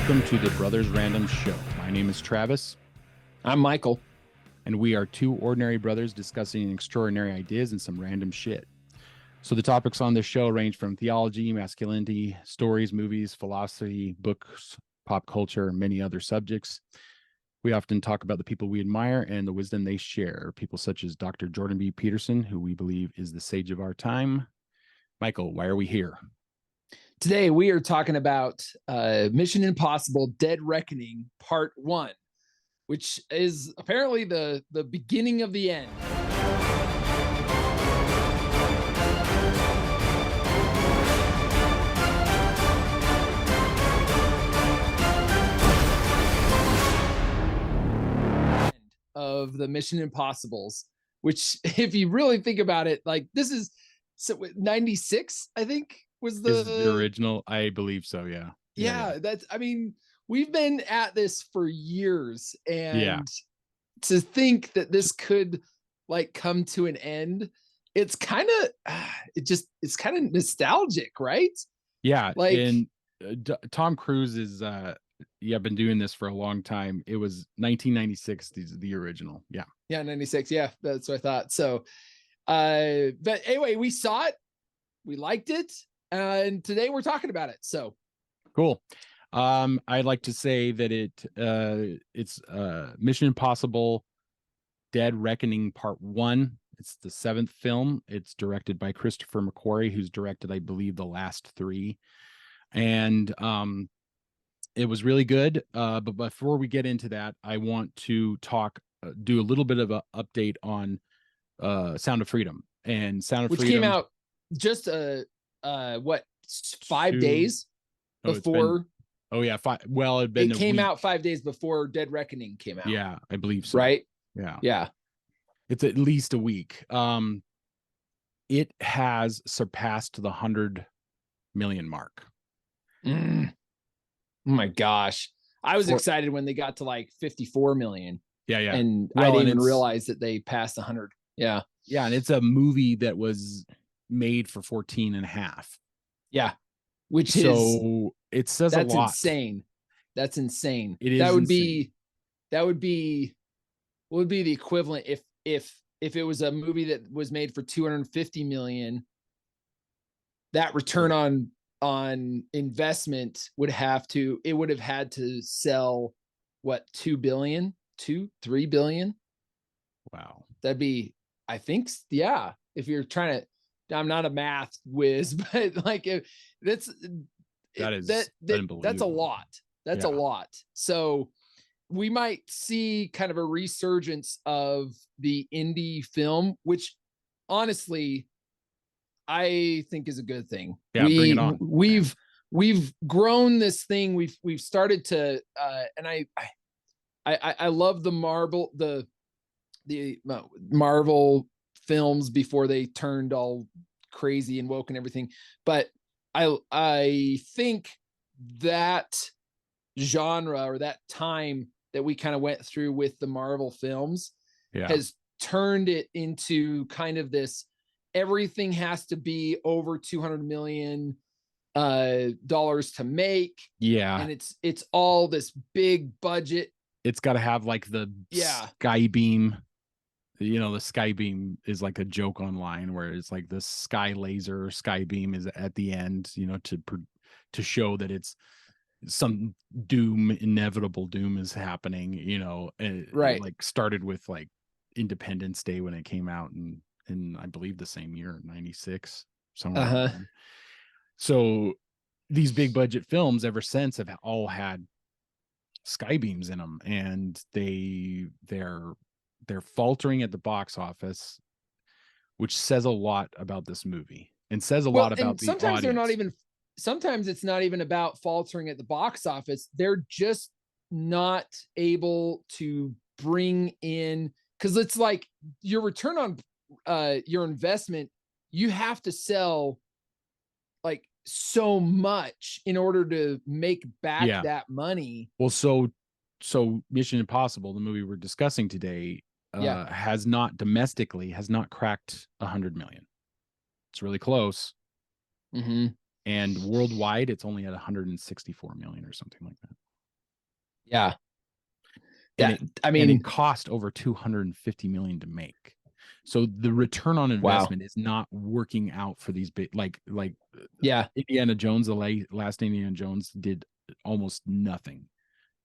Welcome to the Brothers Random Show. My name is Travis. I'm Michael. And we are two ordinary brothers discussing extraordinary ideas and some random shit. So the topics on this show range from theology, masculinity, stories, movies, philosophy, books, pop culture, and many other subjects. We often talk about the people we admire and the wisdom they share. People such as Dr. Jordan B. Peterson, who we believe is the sage of our time. Michael, why are we here? Today we are talking about Mission Impossible: Dead Reckoning Part 1, which is apparently the beginning of the end. Of the Mission Impossibles, which, if you really think about it, like this is 96, I think. Was the original? I believe so. Yeah. That's, I mean, we've been at this for years, and to think that this could like come to an end, it's kind of it's kind of nostalgic, right? Yeah. Like, and Tom Cruise is been doing this for a long time. It was 1996, the original. Yeah 96. Yeah, that's what I thought. So but anyway, we saw it, we liked it, and today we're talking about it. So cool. I'd like to say that it's Mission Impossible Dead Reckoning Part 1. It's the 7th film. It's directed by Christopher McQuarrie, who's directed, I believe, the last 3. And it was really good. But before we get into that, I want to do a little bit of an update on Sound of Freedom. And Sound of Freedom, which came out just 5 days before. It came out 5 days before Dead Reckoning came out. Yeah, I believe so. Right? Yeah. It's at least a week. It has surpassed the 100 million mark. Oh my gosh. I was excited when they got to like 54 million. Yeah. And I didn't even realize that they passed 100. Yeah. Yeah, and it's a movie that was made for 14 and a half. Yeah. It says a lot. That's insane. That's insane. It is. That would be what would be the equivalent if it was a movie that was made for 250 million. That return on investment would have had to sell what, 2 billion, 3 billion. Wow. That'd be, I think, yeah. If you're trying to, I'm not a math whiz, but like that's a lot. That's a lot. So we might see kind of a resurgence of the indie film, which honestly I think is a good thing. Yeah, bring it on. We've grown this thing. We've started to and I love the Marvel films before they turned all crazy and woke and everything. But I think that genre, or that time that we kind of went through with the Marvel films, has turned it into kind of this, everything has to be over $200 million to make. Yeah. And it's all this big budget. It's got to have like the sky beam. The sky beam is like a joke online where it's like the sky beam is at the end, to show that it's some inevitable doom is happening, right. Like started with like Independence Day when it came out in I believe the same year, 96, somewhere. So these big budget films ever since have all had sky beams in them, and they're faltering at the box office, which says a lot about this movie and says a lot about the sometimes audience. Sometimes it's not even about faltering at the box office. They're just not able to bring in, because it's like your return on your investment, you have to sell like so much in order to make back that money. Well, so Mission Impossible, the movie we're discussing today, has not cracked 100 million. It's really close. Mm-hmm. And worldwide, it's only at 164 million or something like that. Yeah. and That, it I and it mean, cost over 250 million to make. So the return on wow. investment is not working out for these big, like Yeah. Indiana Jones. The last Indiana Jones did almost nothing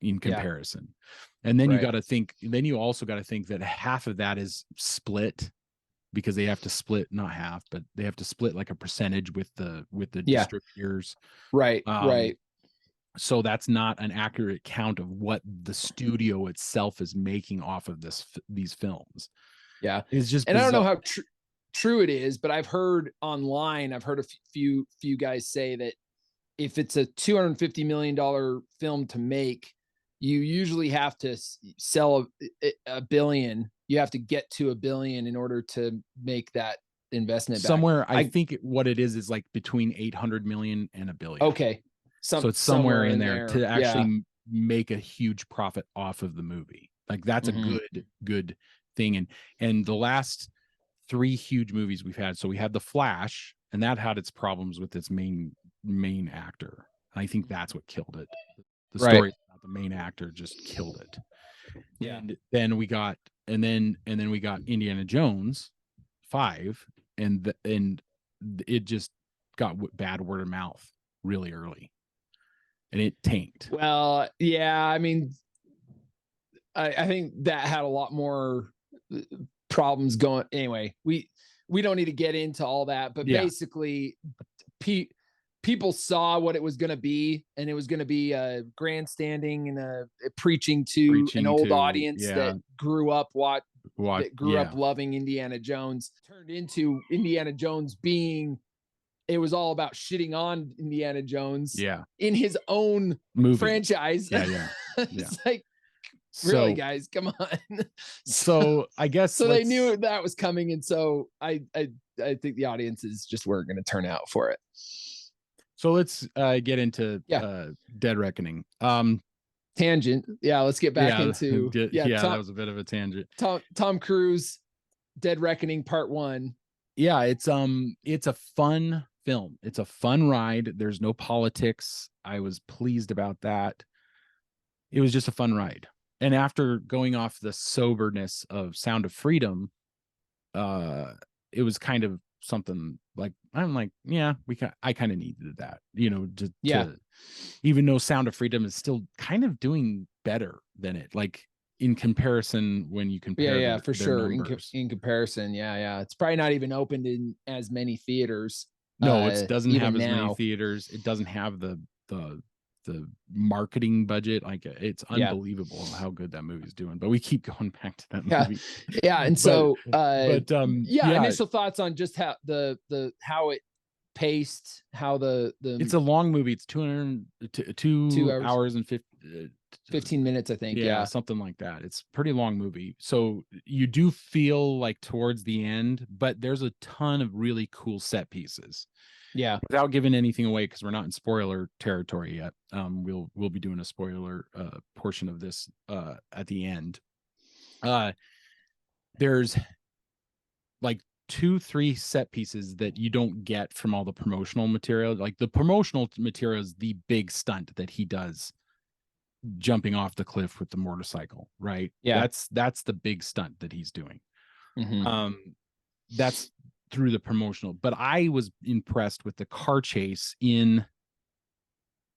in Yeah. comparison. And then Right. you also got to think that half of that is split, because they have to split, not half, but they have to split like a percentage with the Yeah. distributors. Right. Um, Right. so that's not an accurate count of what the studio itself is making off of these films. Yeah. It's just And I don't know bizarre. how true it is, but I've heard online, I've heard a few guys say that if it's a $250 million film to make, you usually have to sell a billion. You have to get to a billion in order to make that investment back. Somewhere, I think what it is like between 800 million and a billion. Okay. So it's somewhere in there there. to Yeah. actually make a huge profit off of the movie. Like that's a Mm-hmm. good thing. And the last three huge movies we've had. So we had The Flash, and that had its problems with its main actor. And I think that's what killed it. The Right. story about the main actor just killed it. Yeah. And then we got we got Indiana Jones 5, and it just got bad word of mouth really early, and it tanked. Well, yeah. I mean, I think that had a lot more problems going. Anyway, we don't need to get into all that, but Yeah, basically, people saw what it was going to be, and it was going to be a grandstanding and a preaching to an preaching old to, audience yeah, that grew up what, that grew up yeah, loving Indiana Jones. Turned into Indiana Jones being, it was all about shitting on Indiana Jones yeah, in his own movie, franchise. yeah, yeah, yeah. It's like, really, So guys, come on. so, so I guess so they let's knew that was coming, and so I think the audiences just weren't going to turn out for it. get into Yeah. Dead Reckoning. Tangent. Yeah, let's get back Yeah, into, yeah, yeah, that was a bit of a tangent. Tom Cruise, Dead Reckoning Part 1. Yeah, it's a fun film. It's a fun ride. There's no politics. I was pleased about that. It was just a fun ride. And after going off the soberness of Sound of Freedom, uh it was kind of something like, I'm like, yeah, I kind of needed that, Yeah. to even though Sound of Freedom is still kind of doing better than it, like in comparison, when you Yeah, compare yeah, for their sure. numbers. In comparison, yeah, yeah. It's probably not even opened in as many theaters No, it doesn't even have as many now. theaters. It doesn't have the marketing budget. Like, it's Yeah. unbelievable how good that movie's doing. But we keep going back to that Yeah. movie. Yeah, and but so yeah, yeah, initial thoughts on just how the how it paced, how it's the a long movie. It's 2 two hours, hours and 50, 15 minutes, I think. yeah, Yeah. something like that. It's a pretty long movie. So you do feel like towards the end, but there's a ton of really cool set pieces. Yeah. Without giving anything away, because we're not in spoiler territory yet. We'll be doing a spoiler portion of this at the end. There's like 2-3 set pieces that you don't get from all the promotional material. Like, the promotional material is the big stunt that he does, jumping off the cliff with the motorcycle, right? Yeah. That's the big stunt that he's doing. Mm-hmm. That's through the promotional. But I was impressed with the car chase in,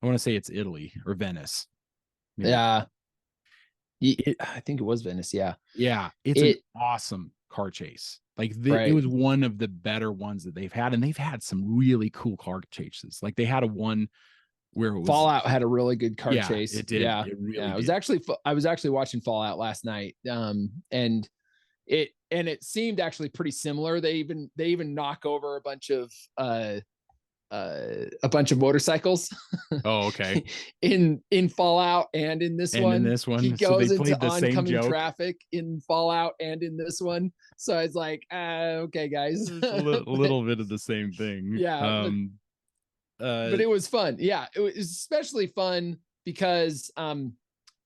I want to say it's Italy or Venice. Maybe. Yeah. It, I think it was Venice. Yeah. yeah, it's an It awesome car chase. Like, it right. was one of the better ones that they've had, and they've had some really cool car chases. Like, they had a one where it was, Fallout had a really good car yeah, chase. it did. Yeah. It really Yeah. It was did. actually I was actually watching Fallout last night. And it seemed actually pretty similar. They even knock over a bunch of motorcycles Oh, okay. in Fallout, and in this And in one this he one, so they goes into played the same oncoming joke. traffic in Fallout and in this one. So it's like, okay, guys. There's a little bit of the same thing. Yeah, but it was fun. Yeah, it was especially fun because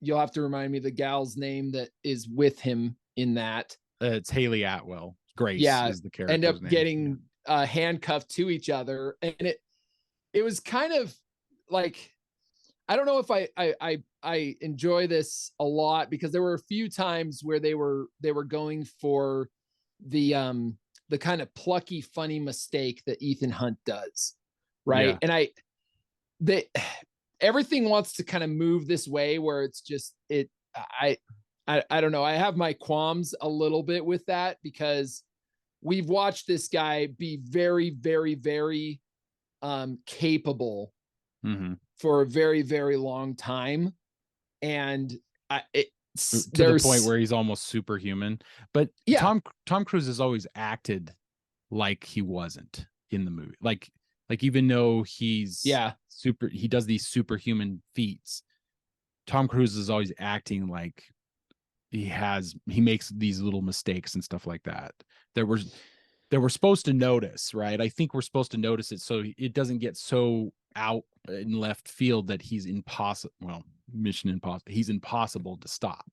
you'll have to remind me the gal's name that is with him in that. It's Haley Atwell. Grace, Yeah, is the end up character's name. getting handcuffed to each other, and it was kind of like, I don't know if I I enjoy this a lot because there were a few times where they were going for the kind of plucky, funny mistake that Ethan Hunt does, right? Yeah. And they everything wants to kind of move this way where it's just it. I don't know. I have my qualms a little bit with that because we've watched this guy be very, very, very capable Mm-hmm. for a very, very long time, and To the point there's where he's almost superhuman. But yeah, Tom Cruise has always acted like he wasn't in the movie. Like even though he's yeah, super, he does these superhuman feats. Tom Cruise is always acting like he makes these little mistakes and stuff like that. That we're supposed to notice, right? I think we're supposed to notice it so it doesn't get so out in left field that he's impossible. Well, Mission Impossible. He's impossible to stop.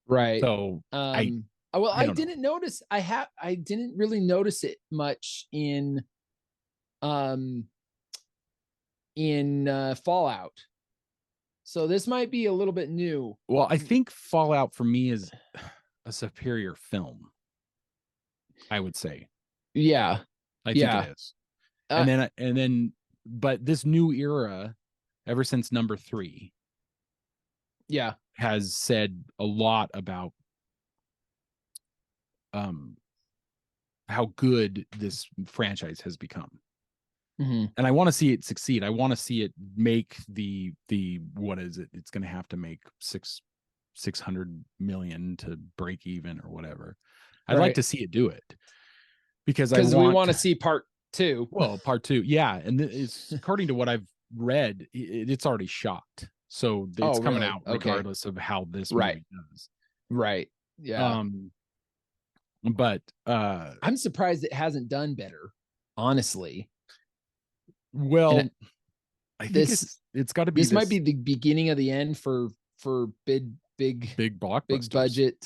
right. So I Well, I I don't know. didn't notice. I didn't really notice it much um in Fallout. So this might be a little bit new. Well, I think Fallout for me is a superior film. I would say. Yeah, I think it yeah, is. uh, And then, but this new era, ever since number 3, yeah. has said a lot about um how good this franchise has become. Mm-hmm. And I want to see it succeed. I want to see it make the what is it? It's going to have to make 600 million to break even or whatever. I'd like Right. to see it do it because I Because we want want to see part two. well part 2. Yeah, and it's according to what I've read, it's already shot. So it's Oh, coming really? out Okay. regardless of how this Right. movie does. Right. Yeah. Um but I'm surprised it hasn't done better, honestly. well, And I think this it's got to be this might be this the beginning of the end for big big blockbusters. budget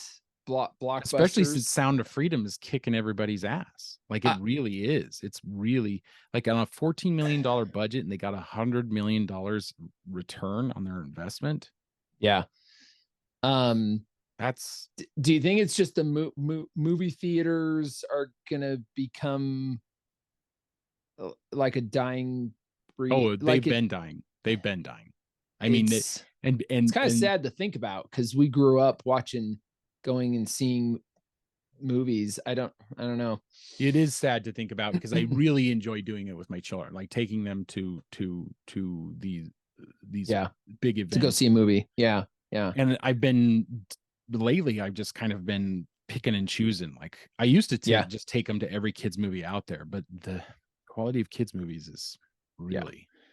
Especially since blockbusters. Sound of Freedom is kicking everybody's ass. Like it Uh, really is. It's really like on a $14 million budget and they got $100 million return on their investment. yeah. Um, That's do you think it's just the movie theaters are gonna become like a dying breed? oh, Like it, They've been dying. I mean, it's and it's and kind of and sad to think about because we grew up watching, going and seeing movies. I don't know. it is sad to think about because I really enjoy doing it with my children, like taking them to these Yeah, big to go events. see a movie. Yeah, yeah, And I've been lately, I've just kind of been picking and choosing. Like I used to yeah, just take them to every kids movie out there, but the quality of kids movies is yeah,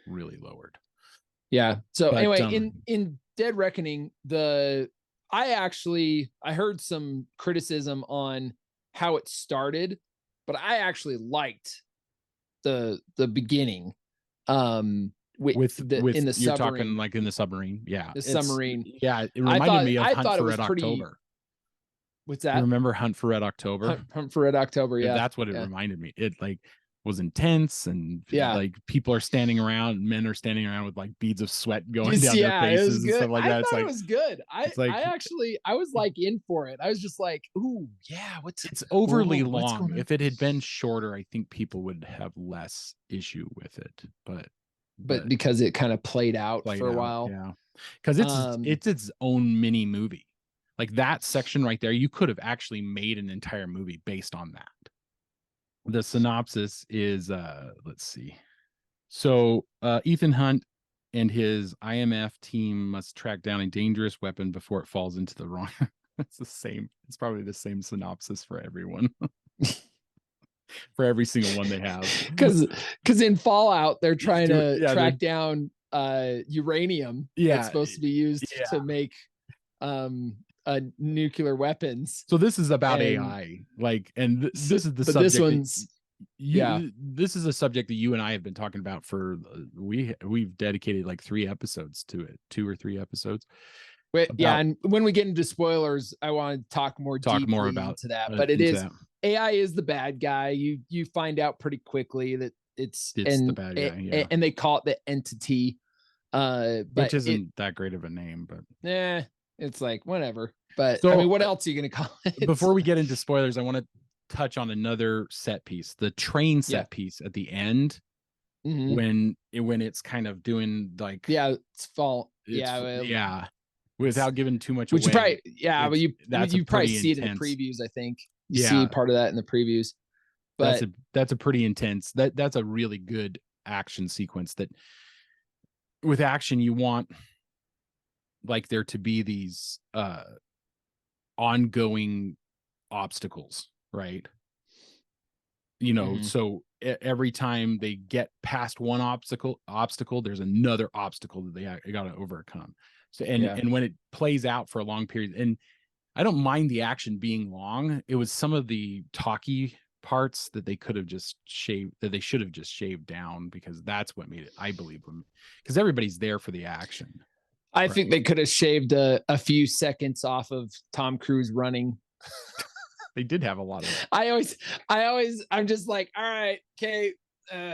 really lowered. yeah. So But anyway, in Dead Reckoning, I heard some criticism on how it started, but I actually liked the beginning. The in with the you're talking submarine, like in the submarine, yeah, the it's submarine. yeah, it reminded me of I Hunt thought it for was Red pretty. October. What's You that? remember Hunt for Red October? Hunt for Red October. Yeah, That's what it yeah, reminded me. It like was intense and yeah. like people are standing around, men are standing around with like beads of sweat going Just down their yeah, it was faces and good. stuff like I that. thought it was good. It's like I actually I was like in for it. I was just like, ooh, yeah. it's overly What's long. going on? If it had been shorter, I think people would have less issue with it. But But because it kind of played out played for a out, while. yeah. Because Um, it's its own mini movie. Like that section right there, you could have actually made an entire movie based on that. The synopsis is let's see. So Ethan Hunt and his IMF team must track down a dangerous weapon before it falls into the wrong. It's the same. It's probably the same synopsis for everyone, for every single one they have. because in Fallout they're trying to Yeah, they're track down uranium that's yeah, supposed to be used to yeah. make um nuclear weapons. So this is about And AI, like, and so, this is the but this subject that one's yeah. this is a subject that you and I have been talking about for we've dedicated like 3 episodes to it, 2 or 3 episodes Wait, yeah, about and when we get into spoilers, I want to talk more talk more deeply about into that. But it into is that. AI is the bad guy. You find out pretty quickly that it's It's the bad guy, yeah. and they call it the entity. which But isn't that great of a name, but it's like whatever. But I so mean, what else are you gonna call it? before we get into spoilers, I want to touch on another set piece, the train Yeah. set piece at the end Mhm. when it's kind of doing like Yeah, it's fall. it's Yeah, well, yeah, without giving too much which you away. probably yeah, but It's that's a you probably pretty see it in the intense. previews. I think you see Yeah, part of that in the previews. But that's a pretty intense. That's a really good action sequence. That with action you want like there to be these ongoing obstacles, right? mhm. So every time they get past one obstacle, there's another obstacle that they got to overcome. So Yeah. and when it plays out for a long period, and I don't mind the action being long. It was some of the talky parts that they could have just shaved, that they should have just shaved down, because that's what made it, I believe, because everybody's there for the action, I think right? they could have shaved a few seconds off of Tom Cruise running. They did have a lot of I'm just like, all right, okay,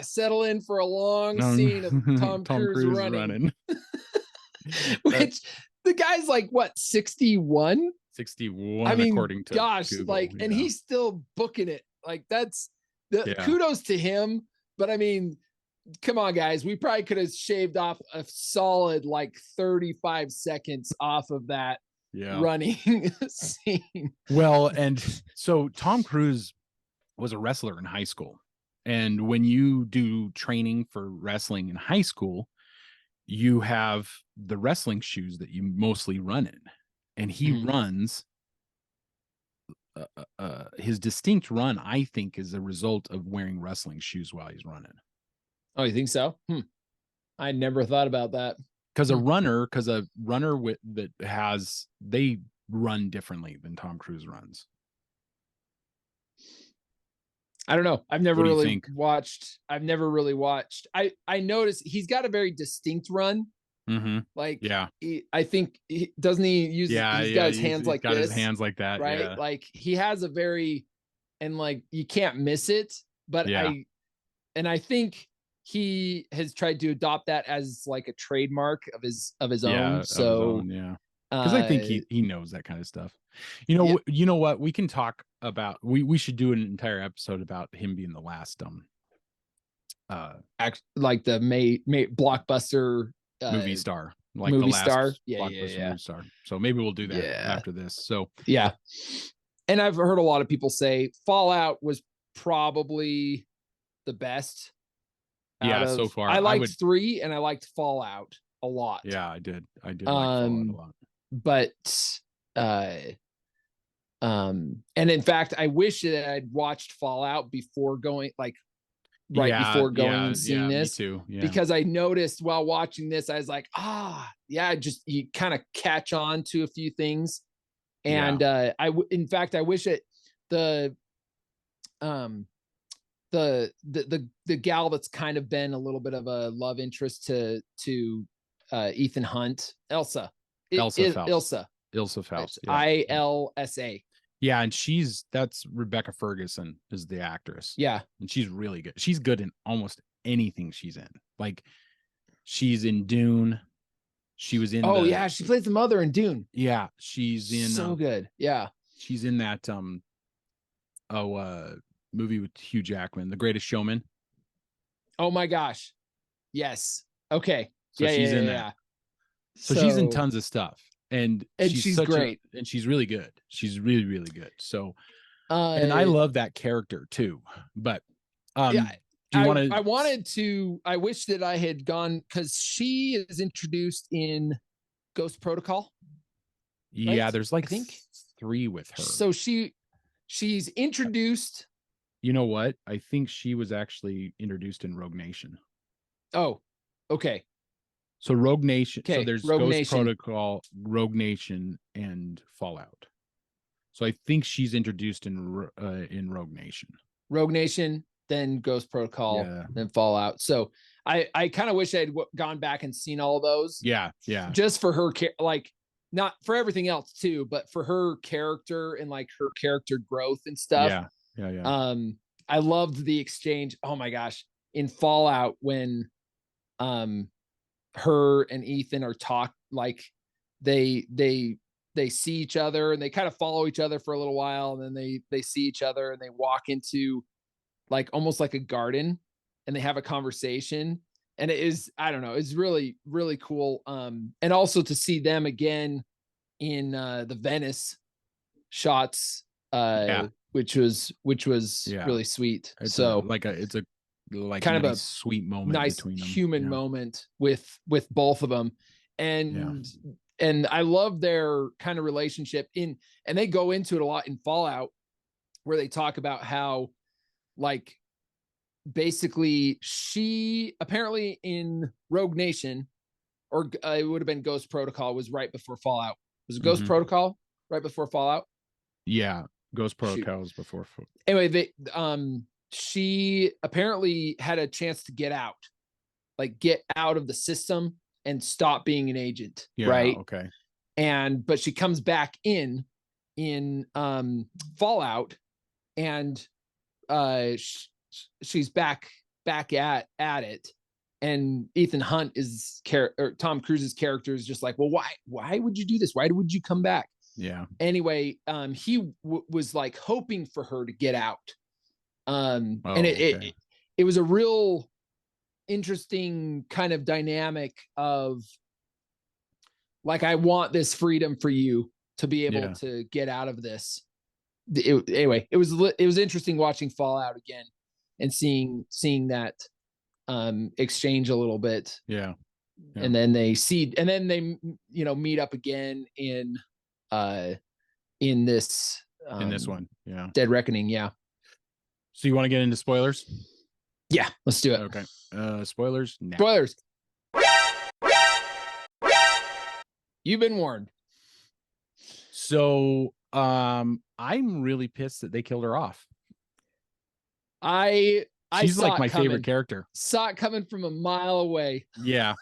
settle in for a long no, scene of Tom Tom Cruise Cruise running, running. That which the guy's like, what, 61? I 61 mean, according to gosh, Google. like, and Yeah. he's still booking it. Like, that's the Yeah. kudos to him. But I mean, come on, guys, we probably could have shaved off a solid like 35 seconds off of that Yeah. running scene. Well, and so Tom Cruise was a wrestler in high school. And when you do training for wrestling in high school, you have the wrestling shoes that you mostly run in. And he Mhm. runs his distinct run, I think, is a result of wearing wrestling shoes while he's running. Oh, you think so? I never thought about that. Because Hmm. a runner with that has they run differently than Tom Cruise runs. I don't know. What do you think? I've never really watched. I noticed he's got a very distinct run. Mm-hmm. Like Yeah. I think doesn't he use Yeah, he's yeah. got his hands He's like got his this, hands like that. right? Yeah. Like he has a very and like you can't miss it, but Yeah. I think he has tried to adopt that as like a trademark of his own. Yeah. Of his So own. Yeah. Because I uh think he knows that kind of stuff. yeah, You know what? We can talk about we should do an entire episode about him being the last like the May blockbuster movie star, like the movie star. last Yeah, yeah, blockbuster yeah. movie star. So maybe we'll do that Yeah. after this. So Yeah. And I've heard a lot of people say Fallout was probably the best out yeah, so of far I I liked would 3 and I liked Fallout a lot. yeah, I did like Fallout a Um lot. but uh and in fact I wish that I'd watched Fallout before going like right Yeah, before going and seeing me this too. Yeah. because I noticed while watching this I was like, yeah, just you kind of catch on to a few things. Yeah. And in fact, I wish it the um the gal that's kind of been a little bit of a love interest to Ethan Hunt, Elsa, Elsa Faust. Ilsa, Ilsa Faust. Yeah. Ilsa. Yeah, and that's Rebecca Ferguson is the actress. Yeah. And she's really good. She's good in almost anything she's in. Like she's in Dune. She was in Yeah, she plays the mother in Dune. yeah, she's in So good. Yeah. she's in that movie with Hugh Jackman, The Greatest Showman. Oh my gosh. Yes. Okay. So Yeah, she's yeah, in yeah, that. yeah. So she's in tons of stuff. And she's great. And she's really good. She's really, really good. So and I Uh love that character too. But yeah, do you want to I wanted to I wish that I had gone because she is introduced in Ghost Protocol. yeah, Right? there's like I think 3 with her. so she's introduced. You know what? I think she was actually introduced in Rogue Nation. Oh, okay. So Rogue Nation. So Okay. there's Rogue Ghost Nation. Protocol, Rogue Nation, and Fallout. So I think she's introduced in Rogue Nation. Rogue Nation, then Ghost Protocol, Yeah. then Fallout. So I kind of wish I had gone back and seen all of those. Yeah, yeah. Just for her, like not for everything else too, but for her character and like her character growth and stuff. Yeah, yeah, yeah. I loved the exchange. Oh my gosh, in Fallout when her and Ethan are like they they they see each other and they kind of follow each other for a little while, and then they see each other and they walk into like almost like a garden, and they have a conversation, and it is, I don't know, it's really really cool. And also to see them again in the Venice shots, Yeah. which was Yeah. really sweet. It's a So like a it's a like kind of nice a sweet moment nice between them. human Yeah. moment with both of them. Yeah. And I love their kind of relationship in, and they go into it a lot in Fallout, where they talk about how, like, basically she apparently in Rogue Nation, or it would have been Ghost Protocol, was right before Fallout. Was it Ghost Hmm. Protocol right before Fallout? Yeah. Ghost Shoot. Protocols before. Anyway, she apparently had a chance to get out, like get out of the system and stop being an agent, Yeah. right? Okay. And but she comes back in Fallout, and she's back at it, and Ethan Hunt is or Tom Cruise's character is just like, well, why would you do this? Why would you come back? Yeah. Anyway, he was like hoping for her to get out, and Oh, okay. it was a real interesting kind of dynamic of like, I want this freedom for you to be able Yeah. to get out of this. Anyway, it was interesting watching Fallout again and seeing that exchange a little bit. Yeah. Yeah. And then they meet up again uh in this In this one. Yeah. Dead Reckoning. Yeah. So you want to get into spoilers? Yeah, let's do it. Okay. Spoilers now. Spoilers. You've been warned. So I'm really pissed that they killed her off. I She's like saw my it coming. favorite character. Saw it coming from a mile away. Yeah.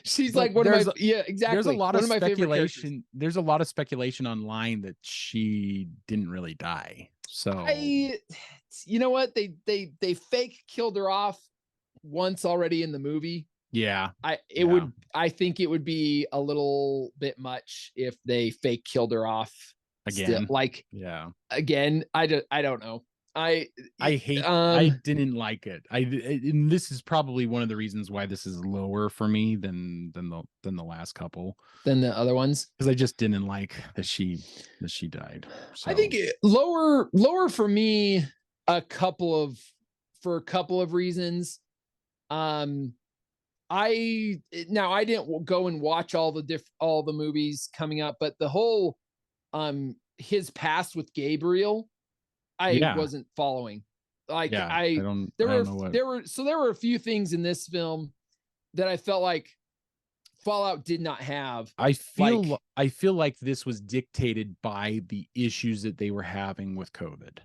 She's But like one of my yeah, exactly. There's a lot one of my favorite characters. speculation. There's a lot of speculation online that she didn't really die. So You know what? They fake killed her off once already in the movie. yeah. I think it would be a little bit much if they fake killed her off Again. still, like, yeah. Again, I don't know. I didn't like it. And this is probably one of the reasons why this is lower for me than the last couple, than the other ones, because I just didn't like that she died. So I think lower for me for a couple of reasons. I didn't go and watch all the movies coming up, but the whole his past with Gabriel, I wasn't following. Like, there were a few things in this film that I felt like Fallout did not have. I feel like this was dictated by the issues that they were having with COVID.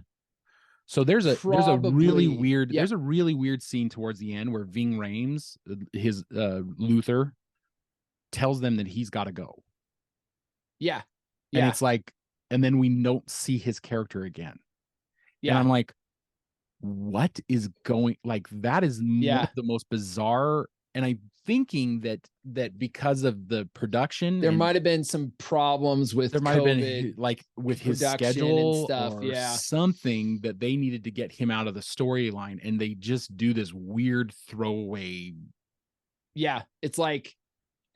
So there's a really weird scene towards the end where Ving Rhames, his Luther, tells them that he's got to go. Yeah. And it's like, and then we don't see his character again. Yeah. And I'm like, what is going, like, that is one of the most bizarre. And I'm thinking that because of the production, there might have been some problems with there might have been, like, with his schedule and stuff, or something, that they needed to get him out of the storyline, and they just do this weird throwaway. Yeah, it's like,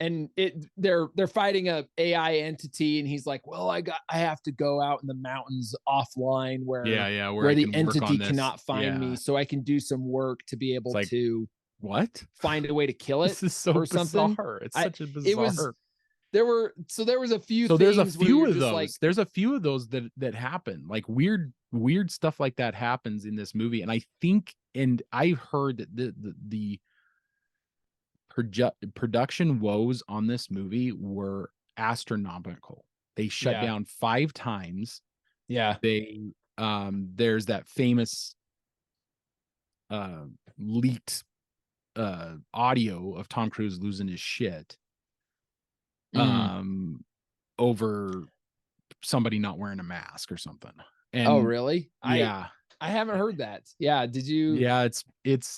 and they're fighting a AI entity, and he's like, well, I have to go out in the mountains offline where the entity cannot find me, so I can do some work to be able to find a way to kill it. This is so or something. bizarre. It's such a bizarre. There was a few. So there's a few of those. Like, there's a few of those that happen. Like weird stuff like that happens in this movie, and I think, and I've heard that the production woes on this movie were astronomical. They shut down 5 times. Yeah. They there's that famous leaked audio of Tom Cruise losing his shit over somebody not wearing a mask or something. And oh, really? Yeah. I haven't heard that. Yeah. Did you? Yeah, it's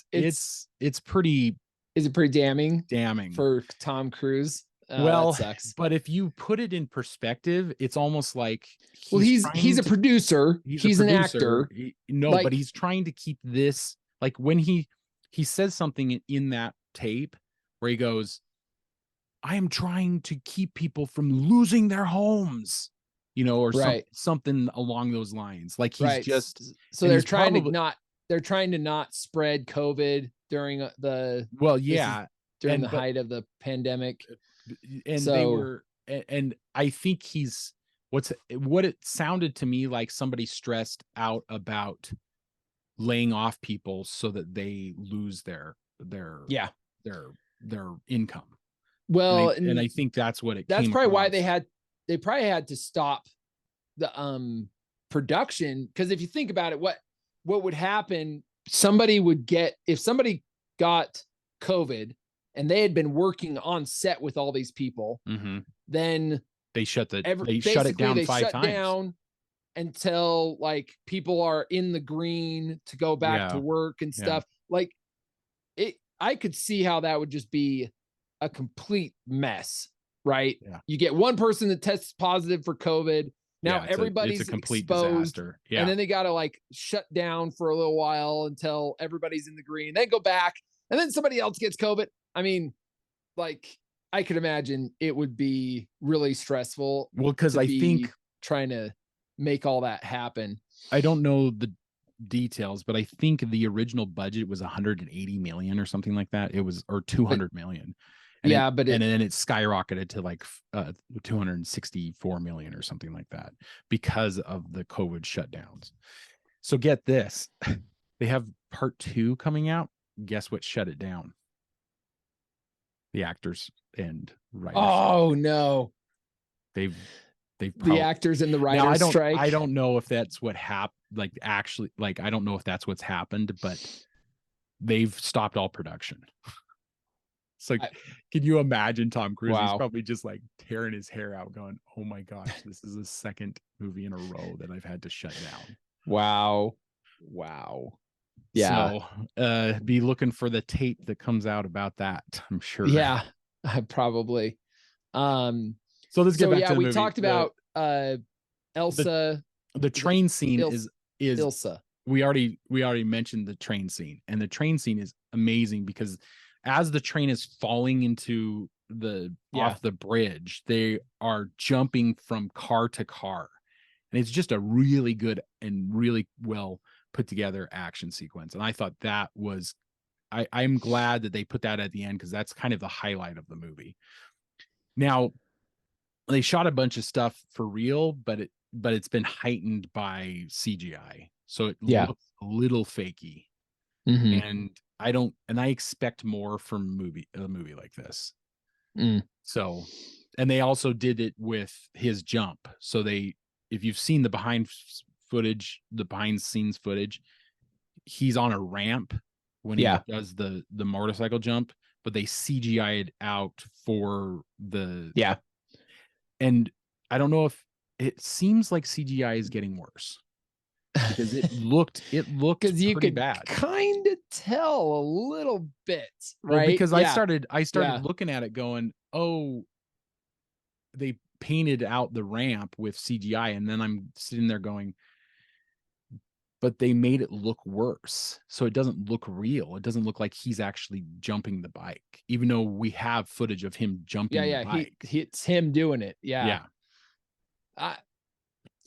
pretty Is it pretty damning Damning. for Tom Cruise? Well, that sucks. but if you put it in perspective, it's almost like He's a producer. He's an actor. No, but he's trying to keep this, like when he says something in that tape where he goes, I am trying to keep people from losing their homes, or something along those lines. Like he's just, so they're trying to not spread COVID during during the height of the pandemic. And they were, and I think he's what it sounded to me like somebody stressed out about laying off people so that they lose their income. Well, and I think that's what that's came probably across. why they probably had to stop the production, because if you think about it, what would happen, if somebody got COVID and they had been working on set with all these people, then they shut it down five times until like people are in the green to go back to work and stuff. Like I could see how that would just be a complete mess, right? You get one person that tests positive for COVID. Now everybody's it's a complete exposed, disaster. And then they got to like shut down for a little while until everybody's in the green, then go back, and then somebody else gets COVID. I mean, like, I could imagine it would be really stressful. Well, because I think trying to make all that happen. I don't know the details, but I think the original budget was 180 million or something like that. It was, or 200 million. And then it skyrocketed to like 264 million or something like that because of the COVID shutdowns. So get this, they have part 2 coming out. Guess what shut it down? The actors and writers. Oh no. They've the actors and the writers strike. I don't know if that's what happened. Like actually, like I don't know if that's what's happened, but they've stopped all production. So can you imagine Tom Cruise? Wow. He's probably just like tearing his hair out going, oh my gosh, this is the second movie in a row that I've had to shut down. Wow. Yeah. So be looking for the tape that comes out about that, I'm sure. Yeah, probably. So let's get back to the movie. We talked about Elsa. The train scene is Ilsa. We already mentioned the train scene, and the train scene is amazing because as the train is falling into off the bridge, they are jumping from car to car. And it's just a really good and really well put together action sequence. And I thought that was, I'm glad that they put that at the end, because that's kind of the highlight of the movie. Now, they shot a bunch of stuff for real, but it's been heightened by CGI. So it looks a little fakey. And I expect more from a movie like this. So, and they also did it with his jump. So if you've seen the behind scenes footage, he's on a ramp when he does the motorcycle jump, but they CGI'd out for and I don't know if it seems like CGI is getting worse, because it looked because you could bad. Kind of tell a little bit, right? Well, because I started looking at it going, oh, they painted out the ramp with CGI, and then I'm sitting there going, but they made it look worse, so it doesn't look real. It doesn't look like he's actually jumping the bike, even though we have footage of him jumping the bike. It's him doing it. I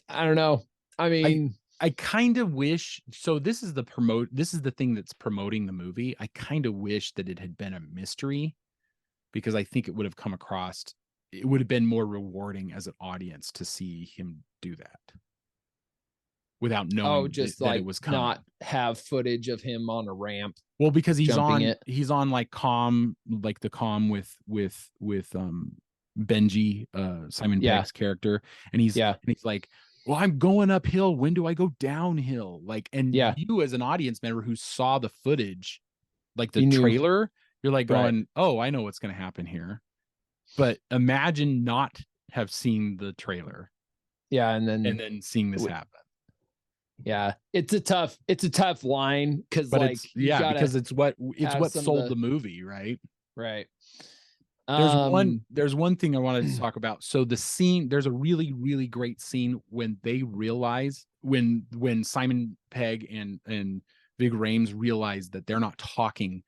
don't know. I mean, I kind of wish, so this is the thing that's promoting the movie. I kind of wish that it had been a mystery, because I think it would have been more rewarding as an audience to see him do that without knowing that it was coming. Not have footage of him on a ramp. Well, because he's on like comm, like the comm with Benji, Simon Pegg's character, and he's like, well, I'm going uphill. When do I go downhill? Like, and you as an audience member who saw the footage, like the trailer, you're like going, oh, I know what's going to happen here. But imagine not have seen the trailer. Yeah. And then seeing this happen. Yeah, it's a tough line because But like it's you yeah, gotta because it's have what some of sold the the movie, right? right. There's one Um, there's one thing I wanted to talk about. So the scene, there's a really, really great scene when they realize when Simon Pegg and Vig Rhames realize that they're not talking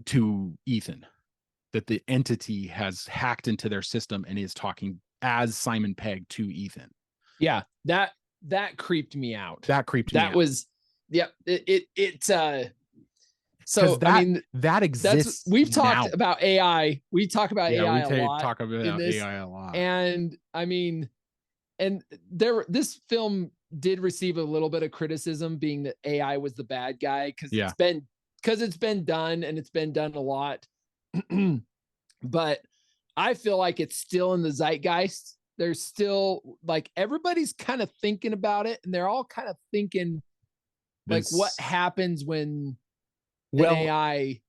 to Ethan, that the entity has hacked into their system and is talking as Simon Pegg to Ethan. yeah, that creeped me out. That creeped me That out. was yeah. Because So I mean, that that's exists we've talked now. about AI. We talk about Yeah, AI we a lot talk in about this, AI a lot. and I mean, and this film did receive a little bit of criticism, being that AI was the bad guy Yeah. because it's been done and it's been done a lot. But I feel like it's still in the zeitgeist. There's still like everybody's kind of thinking about it, and they're all kind of thinking like what This happens when an well, AI,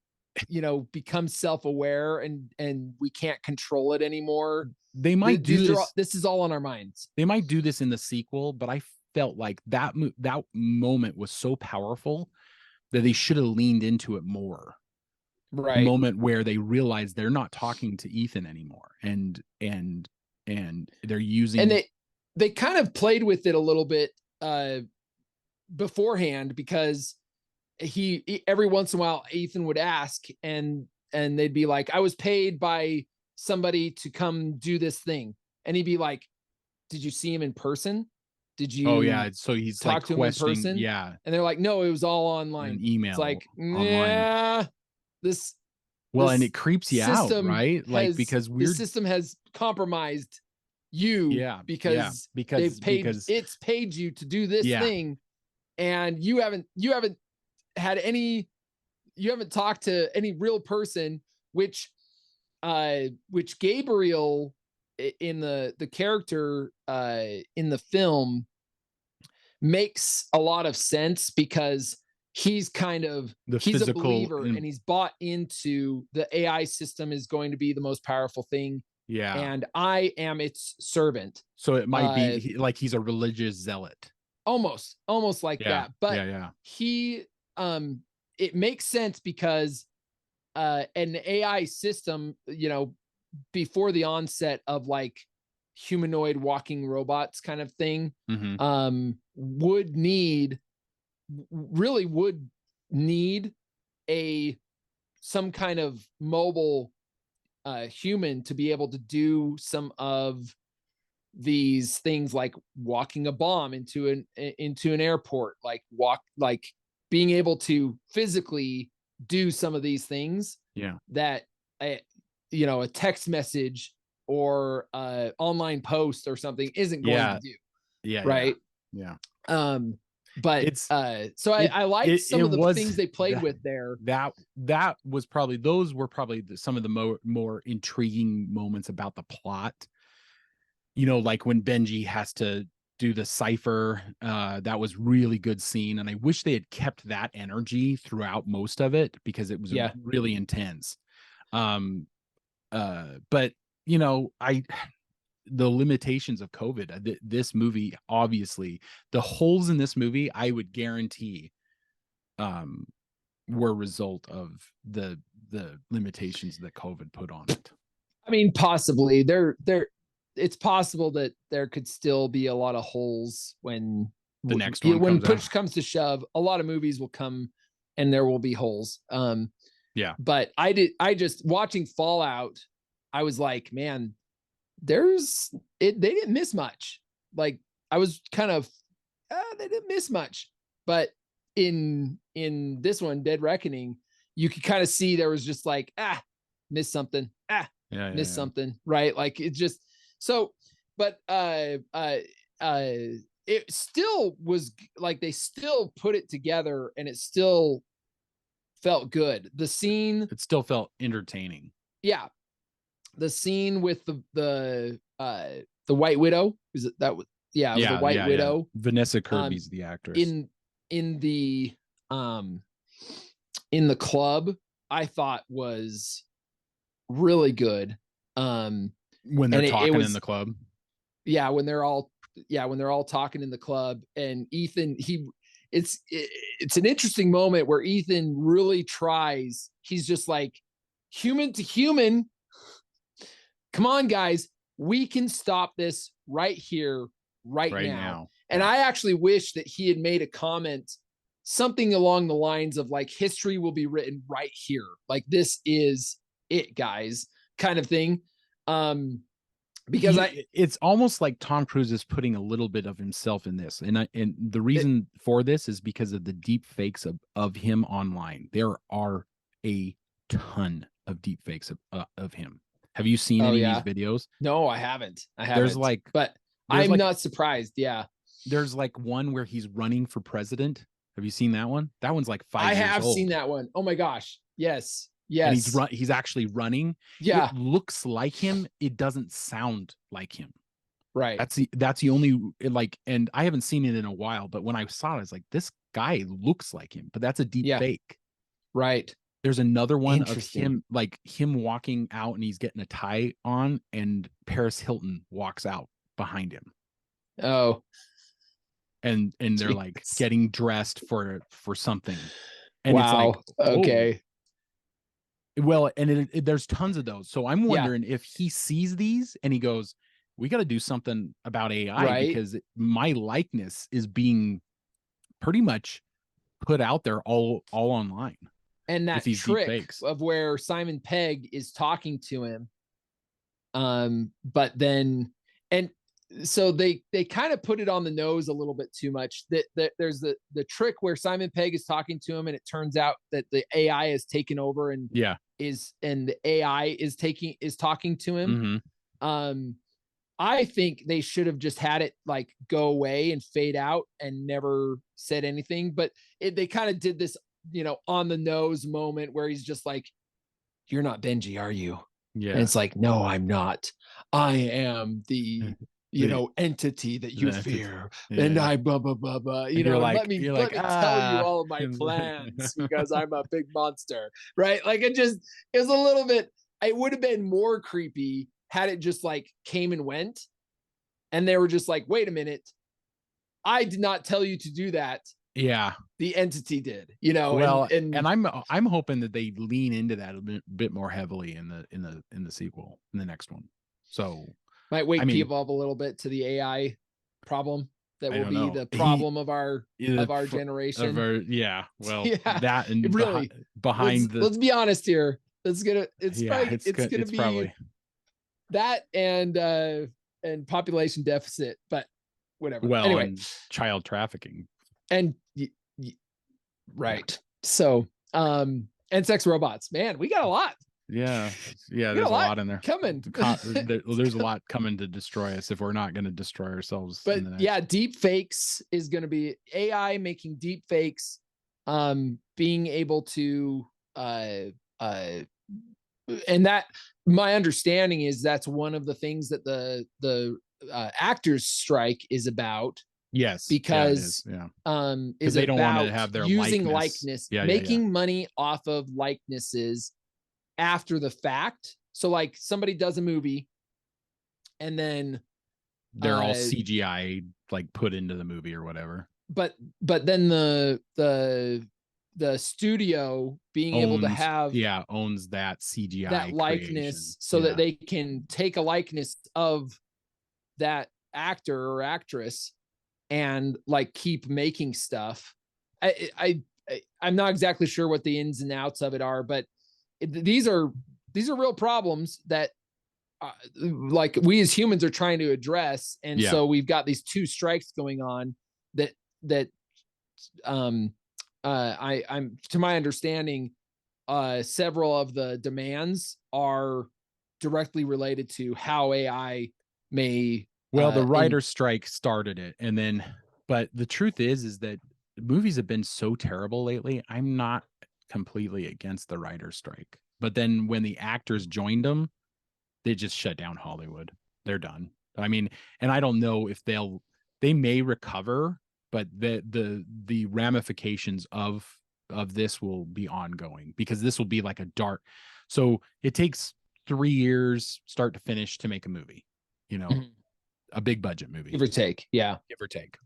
becomes self-aware and we can't control it anymore. they might do this. This is all on our minds. They might do this in the sequel, but I felt like that moment was so powerful that they should have leaned into it more. The Right. moment where they realize they're not talking to Ethan anymore, and they're And using they kind of played with it a little bit beforehand, because he every once in a while Ethan would ask, and they'd be like, I was paid by somebody to come do this thing, and he'd be like, did you see him in person? Did oh you yeah, so he's like talk to him in questioning, person? yeah, And they're like, no, it was all online. an It's email like, online. yeah, this Well, and this it creeps you out, system right? Like because this we're system has compromised you, yeah, yeah, because because it's paid you to do this yeah, thing, and you haven't had any you haven't talked to any real person, which Gabriel, in the character in the film, makes a lot of sense, because the he's a physical believer, and and he's bought into the AI system is going to be the most powerful thing, yeah. and I am its servant. So it might uh be like he's a religious zealot. almost like Yeah, that, but yeah, yeah. he it makes sense, because an AI system, before the onset of like humanoid walking robots kind of thing, Mm-hmm. would need really would need a some kind of mobile human to be able to do some of these things, like walking a bomb into an airport, like being able to physically do some of these things Yeah, that a, a text message or online post or something isn't going to yeah, do, yeah, yeah, right? yeah. um but It's so I liked some it of the was things they played that with there. that was probably those were probably some of the more intriguing moments about the plot. Like when Benji has to do the cipher, that was really good scene, and I wish they had kept that energy throughout most of it because it was Yeah. really intense. Um, but I the limitations of COVID. This movie, obviously, the holes in this movie, I would guarantee, um, were a result of the limitations that COVID put on it. I mean, possibly there it's possible that there could still be a lot of holes when The next one when comes out. push comes to shove. A lot of movies will come and there will be holes. Yeah, But I just watching Fallout, I was like, man, they didn't miss much. Like, I was kind of they didn't miss much. But in this one, Dead Reckoning, you could kind of see there was just like, miss something, yeah, yeah, miss yeah. something, right? Like it just so, but it still was like they still put it together, and it still felt good. The scene, It still felt entertaining. yeah, the scene with the White Widow, is it that was, yeah, it was the Yeah, White yeah, yeah. Widow, Vanessa um Kirby's the actress. in the um in the club, I thought was really good. When they're And it talking in was, the club. yeah, when they're all yeah, when they're all talking in the club, and Ethan, it's an interesting moment where Ethan really tries. He's just like, human to human, come on, guys, we can stop this right here, right Right now. now. And I actually wish that he had made a comment, something along the lines of like, history will be written right here. Like, this is it, guys, kind of thing. Because it's almost like Tom Cruise is putting a little bit of himself in this. And the reason for this is because of the deep fakes of him online. There are a ton of deep fakes of him. Have you seen any of these videos? No, I haven't. There's like, but I'm not surprised. Yeah. There's like one where he's running for president. Have you seen that one? That one's like 5 years old. I have seen that one. Oh my gosh. Yes. And Yes. he's actually running. Yeah. It looks like him. It doesn't sound like him. Right. That's the only, like, and I haven't seen it in a while, but when I saw it, I was like, this guy looks like him, but that's a deep fake. Right. There's another one of him, like him walking out and he's getting a tie on and Paris Hilton walks out behind him. Oh. And they're like getting dressed for something. And wow. It's like, oh. Okay. Well, and there's tons of those. So I'm wondering if he sees these and he goes, we got to do something about AI because my likeness is being pretty much put out there all online. And that trick of where Simon Pegg is talking to him. But then, and so they kind of put it on the nose a little bit too much. That there's the trick where Simon Pegg is talking to him, and it turns out that the AI is taken over and the AI is talking to him. Mm-hmm. I think they should have just had it like go away and fade out and never said anything. But they kind of did this, on the nose moment where he's just like, "You're not Benji, are you?" Yeah. And it's like, "No, I'm not. I am the entity that you fear." And I blah blah blah blah. Like, let me tell you all of my plans because I'm a big monster, right? Like it was a little bit. It would have been more creepy had it just like came and went, and they were just like, "Wait a minute, I did not tell you to do that." Yeah, the entity did. Well, and I'm hoping that they lean into that a bit more heavily in the sequel, in the next one. So might wake people up a little bit to the AI problem that will be the problem of our generation. That and really behind let's be honest here. It's gonna be probably that and population deficit, but whatever. Well, anyway, and child trafficking and right. So and sex robots, man, we got a lot. Yeah, there's a lot in there coming. There's a lot coming to destroy us if we're not going to destroy ourselves. But deep fakes is going to be AI making deep fakes, being able to and that, my understanding is that's one of the things that the actors strike is about. Yes, because is they don't want to have their using likeness, making money off of likenesses after the fact. So like somebody does a movie and then they're all CGI like put into the movie or whatever. But then the studio being able to have owns that CGI, that likeness, so that they can take a likeness of that actor or actress and like keep making stuff. I'm not exactly sure what the ins and outs of it are, but these are real problems that like we as humans are trying to address. And so we've got these two strikes going on that I'm to my understanding, several of the demands are directly related to how AI may. Well, the writer's strike started it, and then, but the truth is that movies have been so terrible lately. I'm not completely against the writer's strike, but then when the actors joined them, they just shut down Hollywood. They're done. I mean, and I don't know if they may recover, but the ramifications of this will be ongoing, because this will be like a dark. So it takes 3 years start to finish to make a movie, a big budget movie, give or take. Yeah. give or take.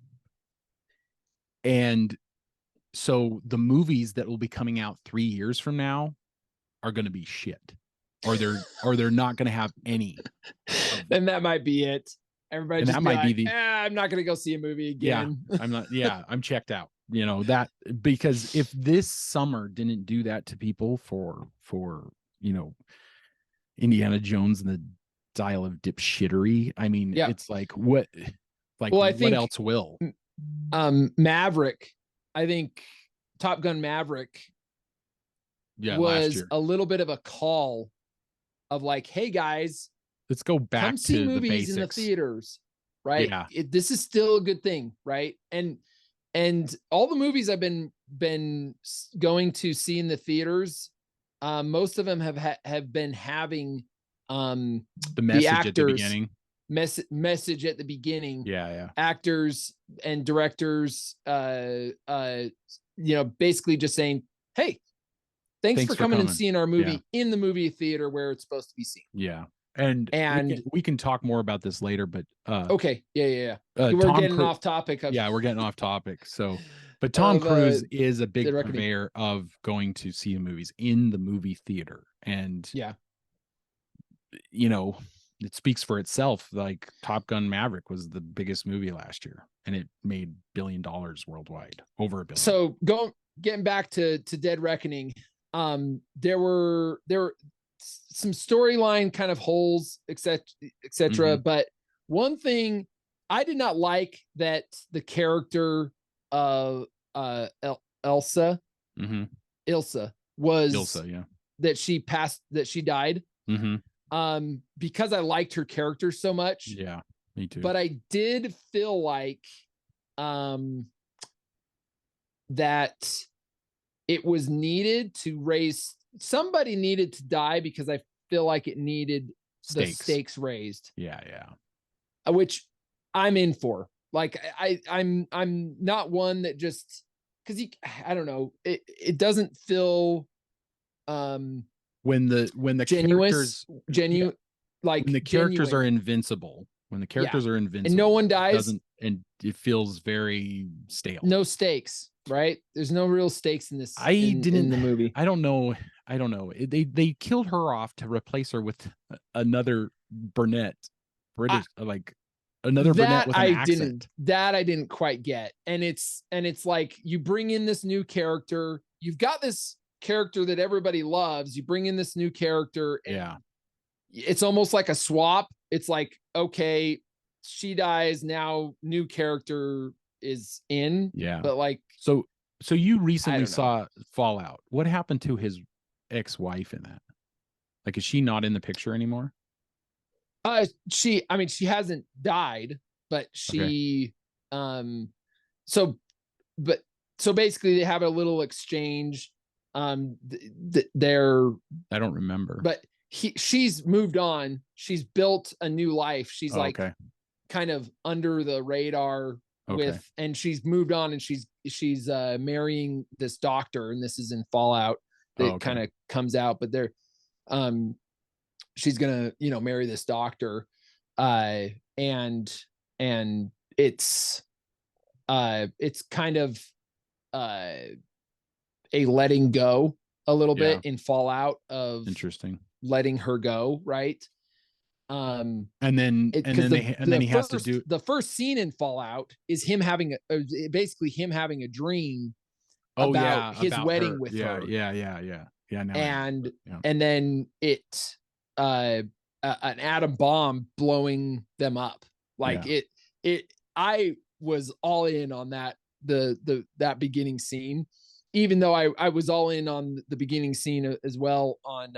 And so the movies that will be coming out 3 years from now are going to be shit, or they're not going to have any. Then that might be it. Everybody And just that be might be like, the I'm not going to go see a movie yeah. again. I'm not. Yeah, I'm checked out. You know that, because if this summer didn't do that to people for you know Indiana Jones and the Dial of Dipshittery, I mean, Yeah. it's like what, like Well, I what think else will? Maverick, I think Top Gun Maverick Yeah, last was year. a little bit of a call of like, hey guys, Let's go come back see to the movies in the basics. theaters, right? Yeah. This is still a good thing, right? And all the movies I've been going to see in the theaters, most of them have been having The message at the actors beginning. message at the beginning. Yeah, yeah. Actors and directors, basically just saying, hey, thanks for coming and seeing our movie in the movie theater where it's supposed to be seen. Yeah. And we can talk more about this later, but okay. Yeah. We're getting off topic. We're getting off topic. So, but Tom Cruise is a big purveyor of going to see the movies in the movie theater. And yeah, you know, it speaks for itself. Like Top Gun Maverick was the biggest movie last year, and it made $1 billion worldwide, over $1 billion. So getting back to Dead Reckoning, there were some storyline kind of holes, etc. Mm-hmm. But one thing I did not like, that the character of Ilsa was that she died. Mm-hmm. Because I liked her character so much. Yeah, me too. But I did feel like that it was needed to raise, somebody needed to die, because I feel like it needed the stakes raised. Yeah. Which I'm in for. Like I'm not one that just, because I don't know, it doesn't feel when the characters genuine, like when the characters are invincible, and no one dies, and it feels very stale. No stakes, right? There's no real stakes in this. In the movie. I don't know. They killed her off to replace her with another brunette, British, like another brunette with an accent. I didn't quite get. And it's like, you bring in this new character, you've got this character that everybody loves, you bring in this new character, and it's almost like a swap. It's like, okay, she dies, now new character is in. Yeah. But like, so you recently saw Fallout. What happened to his ex-wife in that? Like, is she not in the picture anymore? She hasn't died, but she so basically they have a little exchange. They're, I don't remember. But she's moved on. She's built a new life. She's kind of under the radar with, and she's moved on, and she's marrying this doctor, and this is in Fallout that kind of comes out, but they're she's gonna marry this doctor, and it's kind of a letting go a little bit in Fallout of interesting letting her go, right? And then he has to do the first scene in Fallout is him having basically him having a dream about his wedding with her. Yeah. And then an atom bomb blowing them up. Like I was all in on that, that beginning scene, even though I was all in on the beginning scene as well on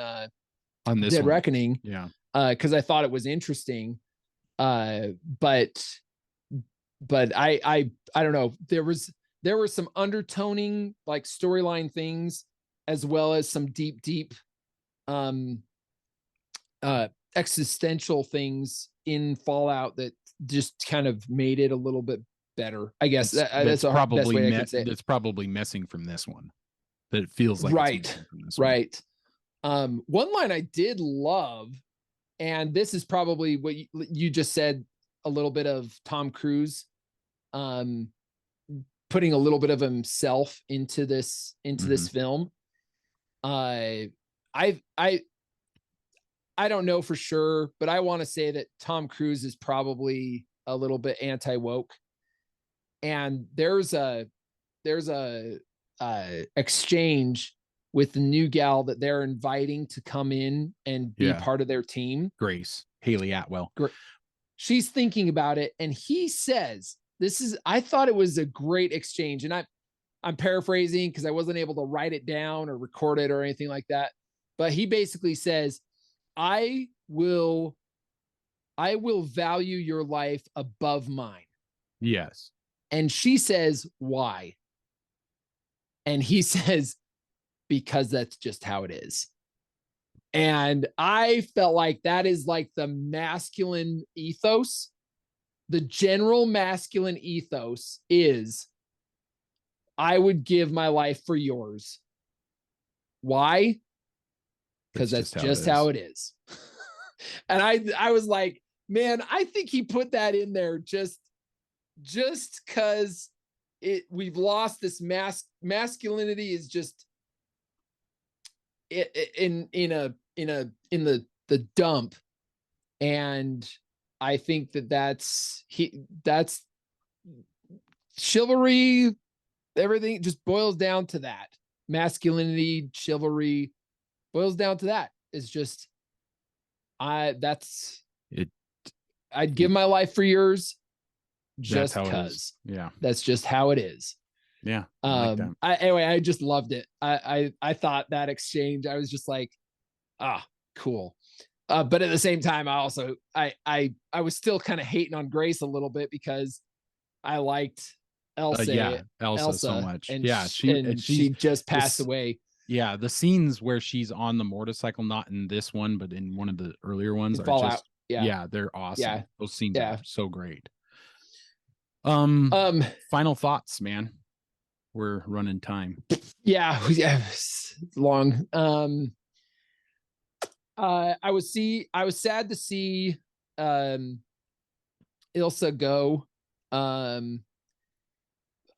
this Dead Reckoning. Yeah. Because I thought it was interesting. But I don't know. There were some undertoning, like storyline things, as well as some deep existential things in Fallout that just kind of made it a little bit better. I guess that's probably best way I could say it. It's probably missing from this one. That it feels like right. One line I did love, and this is probably what you just said, a little bit of Tom Cruise, um, putting a little bit of himself into this film. I I don't know for sure, but I want to say that Tom Cruise is probably a little bit anti-woke. And there's a exchange with the new gal that they're inviting to come in and be part of their team. Grace Haley Atwell. She's thinking about it, and he says, I thought it was a great exchange. And I'm paraphrasing because I wasn't able to write it down or record it or anything like that. But he basically says, I will value your life above mine. Yes. And she says, why? And he says, because that's just how it is. And I felt like that is like the masculine ethos. The general masculine ethos is, I would give my life for yours. Why? Because that's just how it is. And I was like, man, I think he put that in there just because we've lost this masculinity is just in the dump. And I think that's chivalry. Everything just boils down to that. Masculinity, chivalry boils down to that. It's just, I'd give my life for yours just because. Yeah. That's just how it is. Yeah. I like anyway, I just loved it. I thought that exchange, I was just like, cool. But at the same time, I also, I was still kind of hating on Grace a little bit because I liked Elsa so much. And she just passed away. Yeah, the scenes where she's on the motorcycle, not in this one, but in one of the earlier ones, are Fallout. just they're awesome. Yeah. Those scenes are so great. Final thoughts, man. We're running time. Yeah, it's long. I was sad to see Ilsa go.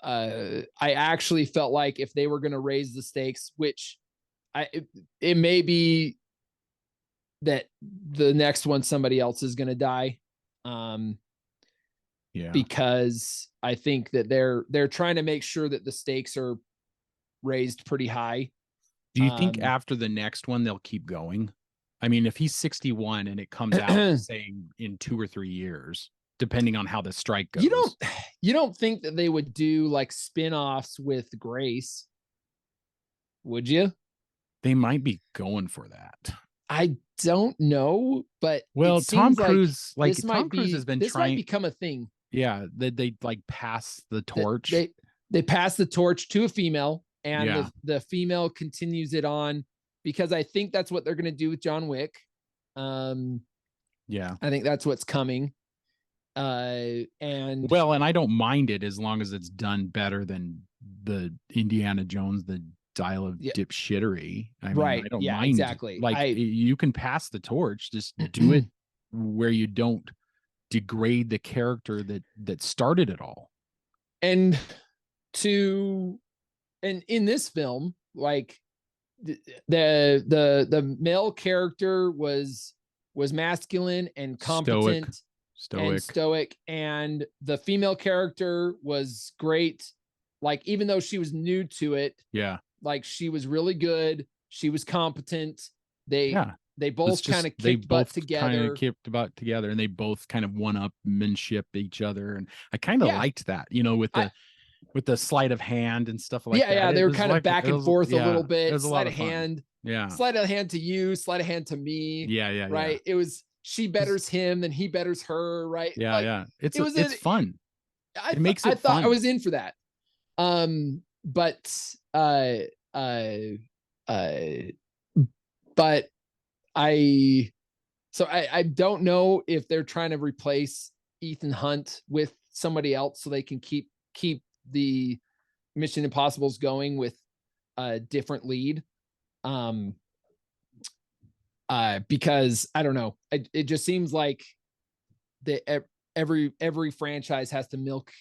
I actually felt like if they were going to raise the stakes, which it may be that the next one somebody else is going to die. Because I think that they're trying to make sure that the stakes are raised pretty high. Do you think after the next one they'll keep going? I mean, if he's 61 and it comes out saying in 2 or 3 years, depending on how the strike goes. You don't think that they would do like spin-offs with Grace? Would you? They might be going for that. I don't know, but Tom Cruise, Cruise has been this might become a thing. Yeah, they like pass the torch. They pass the torch to a female, and the female continues it on, because I think that's what they're going to do with John Wick. I think that's what's coming. And I don't mind it as long as it's done better than the Indiana Jones, the style of dipshittery. I mean, I don't mind. Exactly. Like, you can pass the torch, just do it where you don't degrade the character that started it all. And in this film, like the male character was masculine and competent, stoic, and the female character was great. Like, even though she was new to it, like, she was really good. She was competent. They both kind of kicked butt together, and they both kind of one-upmanship each other. And I kind of liked that, with the sleight of hand and stuff like that. Yeah, they were kind of back and forth a little bit. Sleight of hand. Sleight of hand to you, sleight of hand to me. Right. It was, she betters him, then he betters her. Right. It's fun. It makes it fun. I was in for that. But I don't know if they're trying to replace Ethan Hunt with somebody else so they can keep the Mission Impossibles going with a different lead. Because I don't know, it just seems like every franchise has to milk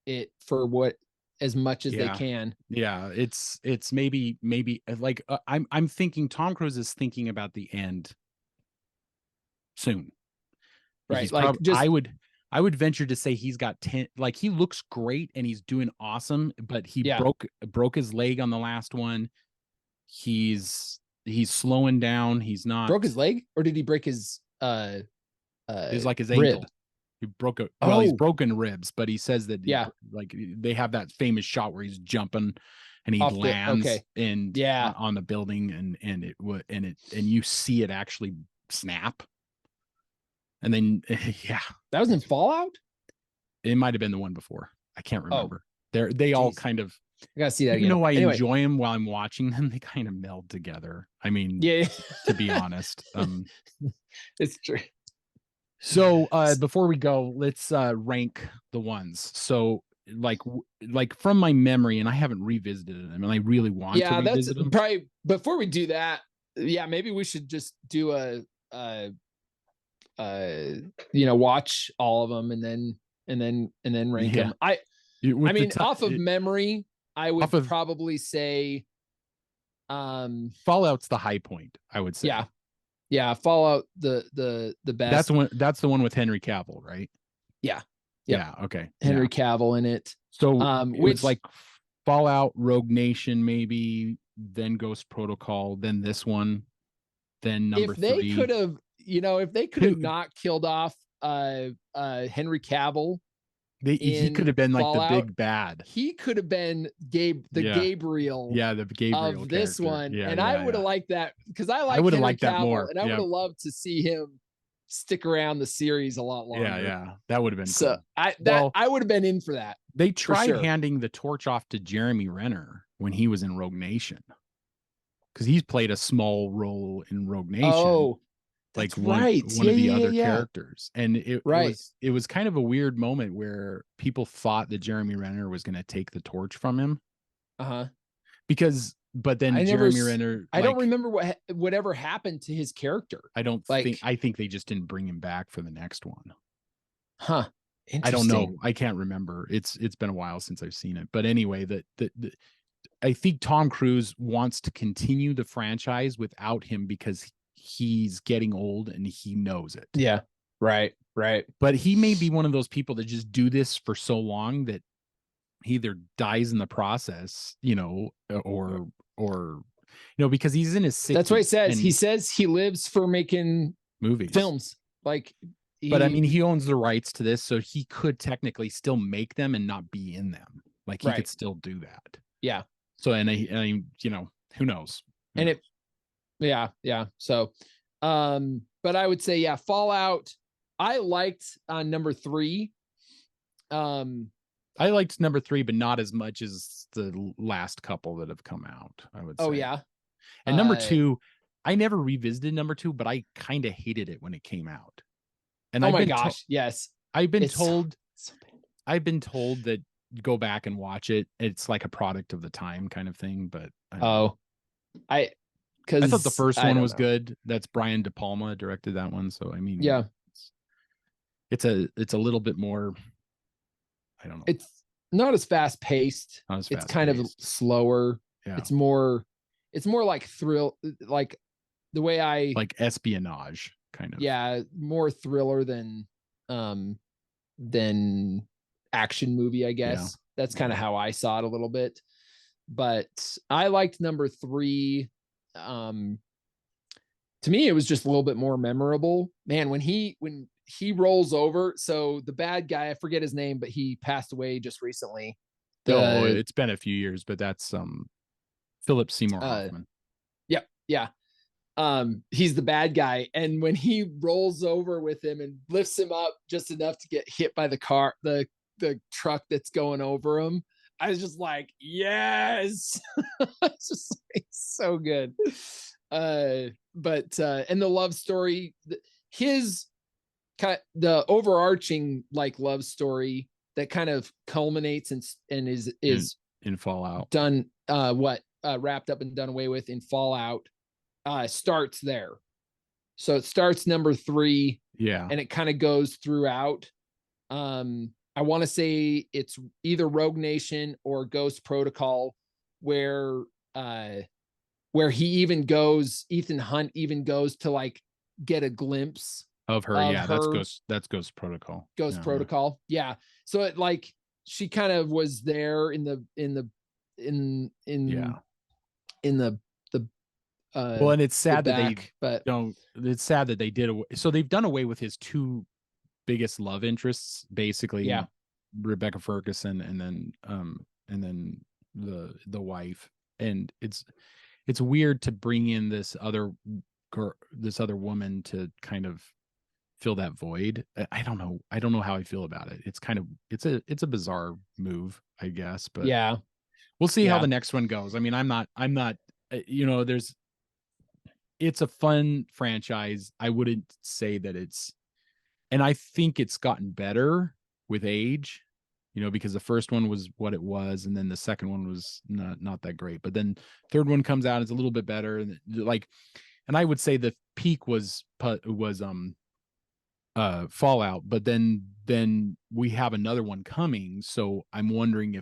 it for what as much as they Yeah. can. Yeah, it's maybe like I'm thinking Tom Cruise is thinking about the end soon. Right. He's Like probably just I would venture to say he's got 10, like he looks great and he's doing awesome, but he yeah. broke his leg on the last one. He's slowing down. He's Broke not his leg, or did he break his is like his rib? ankle. He broke a well, he's Oh, broken ribs, but he says that yeah. like they have that famous shot where he's jumping and he Off the lands okay. and Yeah. on the building and it would and you see it actually snap. And then yeah, That was in Fallout? it might have been the one before. I can't Oh, remember. They all geez. kind of, I gotta see that even again. though I Anyway, enjoy them while I'm watching them, they kind of meld together. I mean, yeah. to be honest. It's true. So before we go, let's rank the ones. So like from my memory, and I haven't revisited them, and I really want to Yeah, that's revisit them. probably before we do that. Yeah, maybe we should just do watch all of them and then rank Yeah, them. I with the mean, off of memory, I off would of probably say Fallout's the high point, I would say. yeah, Fallout the best. That's the one with Henry Cavill, right? Yeah. Yep. Yeah. Okay. Henry Yeah. Cavill in it. So it was Which like Fallout, Rogue Nation, maybe, then Ghost Protocol, then this one, then number if they three. could have, if they could have not killed off Henry Cavill He could in have been like the Fallout, big bad. he could have been Gabriel Yeah, the Gabriel of this character. one. Yeah, and yeah, I would have yeah. liked that because I I like would have Henry liked that Cavill, more. and I would Yeah, have loved to see him stick around the series a lot longer. yeah, yeah. That would have been So cool. I would have been in for that. They tried sure. handing the torch off to Jeremy Renner when he was in Rogue Nation, because he's played a small role in Rogue Nation. Oh, like that's right. One of the other characters, and it was kind of a weird moment where people thought that Jeremy Renner was going to take the torch from him, because but then Jeremy Renner, I don't remember whatever happened to his character. I think they just didn't bring him back for the next one. Interesting. I don't know. I can't remember. It's been a while since I've seen it. But anyway, I think Tom Cruise wants to continue the franchise without him because he's getting old and he knows it. Yeah. Right. But he may be one of those people that just do this for so long that he either dies in the process, or because he's in his 60s. That's what he says. He says he lives for making movies, films. Like, but I mean, he owns the rights to this, so he could technically still make them and not be in them. Like he could still do that. Yeah. So and I who knows? Yeah. So, but I would say, yeah, Fallout. I liked number 3. I liked number 3, but not as much as the last couple that have come out, I would say. Oh yeah. And number 2, I never revisited number 2, but I kind of hated it when it came out. And yes. I've been told that go back and watch it. It's like a product of the time kind of thing, but I thought the first one was good. That's Brian De Palma directed that one, so I mean, yeah. It's a little bit more, I don't know. It's not as fast paced. It's kind of slower. Yeah. It's more like thrill, like the way I like espionage kind of. Yeah, more thriller than action movie, I guess. Yeah. That's kind of how I saw it a little bit. But I liked number 3. To me, it was just a little bit more memorable. Man, when he rolls over, so the bad guy, I forget his name, but he passed away just recently. It's been a few years, but that's Philip Seymour Hoffman. Yep. Yeah. He's the bad guy, and when he rolls over with him and lifts him up just enough to get hit by the car, the truck that's going over him, I was just like, yes. It's just like, so good. But and the love story, the overarching like love story that kind of culminates and is in Fallout done, wrapped up and done away with in Fallout, starts there. So it starts number 3, yeah, and it kind of goes throughout. I want to say it's either Rogue Nation or Ghost Protocol, where he even goes, Ethan Hunt even goes to like get a glimpse Of her, of yeah, her. That's Ghost Protocol. Ghost Protocol. Yeah. So it like she kind of was there in the Yeah. in the Well, and it's the sad that they back, but don't. It's sad that they did away. So they've done away with his two biggest love interests, basically yeah, Rebecca Ferguson, and then the wife. And it's weird to bring in this other girl, this other woman to kind of fill that void. I don't know. I don't know how I feel about it. It's kind of it's a bizarre move, I guess, but yeah, we'll see how yeah, the next one goes. I mean, I'm not there's it's a fun franchise. I wouldn't say that and I think it's gotten better with age, because the first one was what it was, and then the second one was not that great. But then third one comes out, it's a little bit better, and and I would say the peak was Fallout, but then we have another one coming. So I'm wondering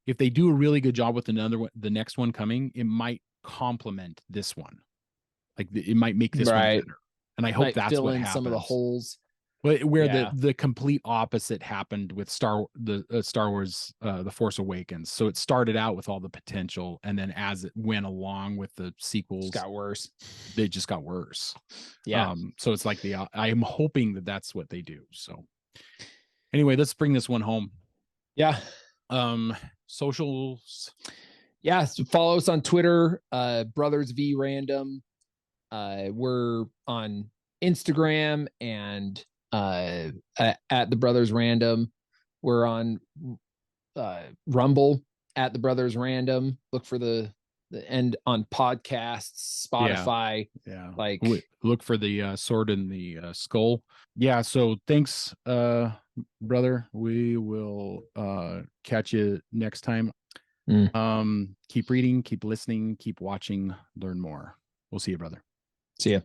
if they do a really good job with another one, the next one coming, it might complement this one. Like it might make this one right. better. And I hope Might that's fill what in some of the happens. holes. Where Yeah, the complete opposite happened with Star Wars The Force Awakens. So it started out with all the potential, and then as it went along with the just sequels, got worse. they just got worse. Yeah, So it's like I'm hoping that that's what they do. So anyway, let's bring this one home. yeah, Socials. yeah. So follow us on Twitter, Brothers V Random. We're on Instagram and at the Brothers Random. We're on Rumble at the Brothers Random. Look for the end on podcasts, Spotify. Yeah. Like, Look for the sword in the skull. Yeah. So thanks, brother. We will catch you next time. Keep reading, keep listening, keep watching, learn more. We'll see you, brother. See ya.